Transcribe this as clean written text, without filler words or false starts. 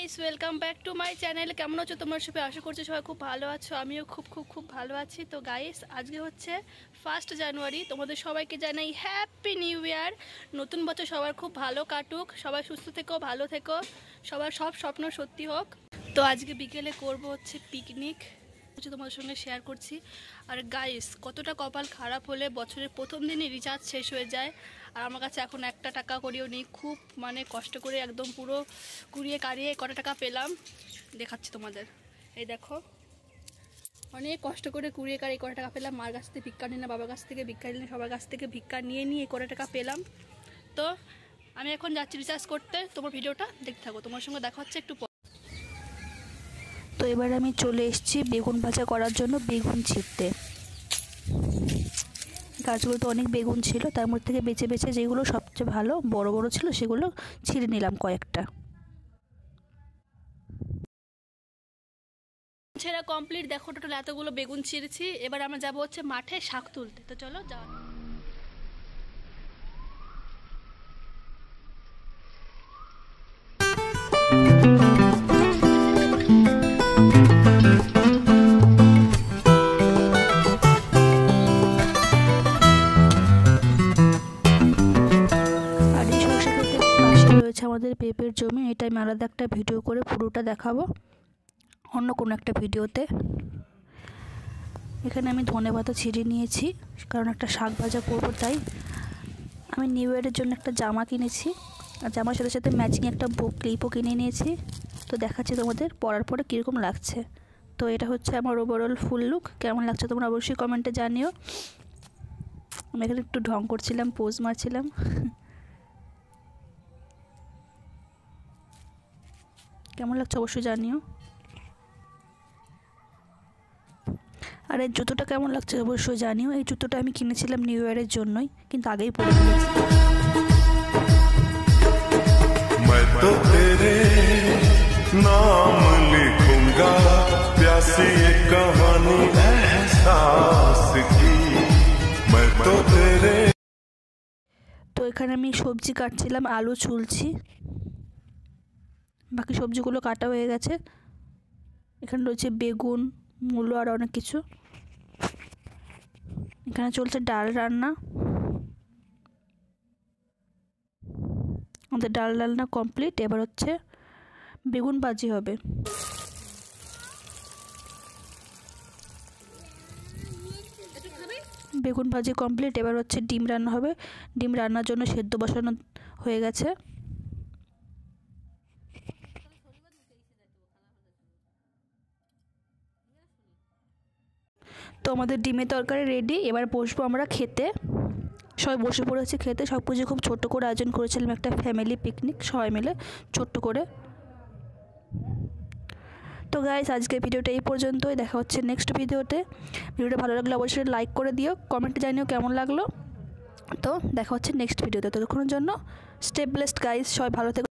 Guys welcome back to my channel. কেমন আছো তোমরা সবাই? আশা করছি সবাই খুব ভালো আছো। আমিও খুব ভালো আছি। তো গাইস আজকে হচ্ছে 1 জানুয়ারি। তোমাদের সবাইকে জানাই হ্যাপি নিউ ইয়ার। নতুন বছর সবার খুব ভালো কাটুক, সবাই সুস্থ থেকো, ভালো থেকো, সবার সব স্বপ্ন সত্যি হোক। তো আজকে বিকেলে করব হচ্ছে পিকনিক, তোমাদের সঙ্গে শেয়ার করছি। আর গাইস কতটা কপাল খারাপ হলে বছরের প্রথম দিনই রিচার্জ শেষ হয়ে যায়, আর আমার কাছে এখন 1 টাকা করেও নেই। খুব কষ্ট করে একদম পুরো কুড়িয়ে কাড়িয়ে কটা টাকা পেলাম দেখাচ্ছি তোমাদের। এই দেখো, অনেক কষ্ট করে কুড়িয়ে কাড়িয়ে কটা টাকা পেলাম। মার কাছ থেকে ভিক্ষা নিলাম, বাবার কাছ থেকে ভিক্ষা নিলাম, সবার কাছ থেকে ভিক্ষা নিয়ে কটা টাকা পেলাম। তো আমি এখন যাচ্ছি রিচার্জ করতে। তোমার ভিডিওটা দেখতে থাকো, তোমার সঙ্গে দেখা হচ্ছে একটু। তো এবার আমি চলে এসেছি বেগুন ভাজা করার জন্য বেগুন ছিঁড়তে। গাছগুলো তো অনেক বেগুন ছিল, তার মধ্যে থেকে বেছে বেছে যেগুলো সবচেয়ে ভালো বড় বড় ছিল সেগুলো ছিঁড়ে নিলাম কয়েকটা। ছেঁড়া কমপ্লিট। দেখো টোটাল এতগুলো বেগুন ছিঁড়েছি। এবার আমরা যাবো হচ্ছে মাঠে শাক তুলতে। তো চলো যাওয়া। আমাদের পেঁপের জমি, এটা আমি আলাদা একটা ভিডিও করে পুরোটা দেখাবো অন্য কোনো একটা ভিডিওতে। এখানে আমি ধনেপাতা ছিঁড়ে নিয়েছি, কারণ একটা শাক ভাজা করবো, তাই আমি নিউ ইয়ারের জন্য একটা জামা কিনেছি, আর জামার সাথে সাথে ম্যাচিং একটা ক্লিপও কিনে নিয়েছি। তো দেখাচ্ছি তোমাদের পরার পরে কীরকম লাগছে। তো এটা হচ্ছে আমার ওভারঅল ফুল লুক। কেমন লাগছে তোমরা অবশ্যই কমেন্টে জানিও। আমি এখানে একটু ঢং করছিলাম, পোজ মারছিলাম। কেমন লাগছে অবশ্যই জানিও। আর এই জুতোটা কেমন লাগছে অবশ্যই জানিও। এই জুতোটা আমি কিনেছিলাম নিউ ইয়ারের জন্যই, কিন্তু আগেই পরে ফেলেছি। मैं तो तेरे नाम लिखूंगा, प्यासी ये कहानी एहसास की, मैं तो तेरे। তো এখানে আমি সবজি কাটছিলাম, আলু ছুলছি, বাকি সবজিগুলো কাটা হয়ে গেছে। এখানে রয়েছে বেগুন, মূলো আর অনেক কিছু। এখানে চলছে ডাল রান্না। আমাদের ডাল রান্না কমপ্লিট। এবার হচ্ছে বেগুন ভাজি হবে। বেগুন ভাজি কমপ্লিট। এবার হচ্ছে ডিম রান্না হবে। ডিম রান্নার জন্য সেদ্ধ বসানো হয়ে গেছে। তো আমাদের ডিমের তরকারি রেডি। এবার বসবো আমরা খেতে। সবাই বসে পড়েছে খেতে। সব কিছু খুব ছোট্ট করে আয়োজন করেছিলাম, একটা ফ্যামিলি পিকনিক সবাই মিলে ছোট্ট করে। তো গাইস আজকের ভিডিওটা এই পর্যন্তই। দেখা হচ্ছে নেক্সট ভিডিওতে। ভিডিওটা ভালো লাগলে অবশ্যই লাইক করে দিও, কমেন্টে জানিও কেমন লাগলো। তো দেখা হচ্ছে নেক্সট ভিডিওতে। ততক্ষণের জন্য স্টে ব্লেসড গাইস, সবাই ভালো থেকো।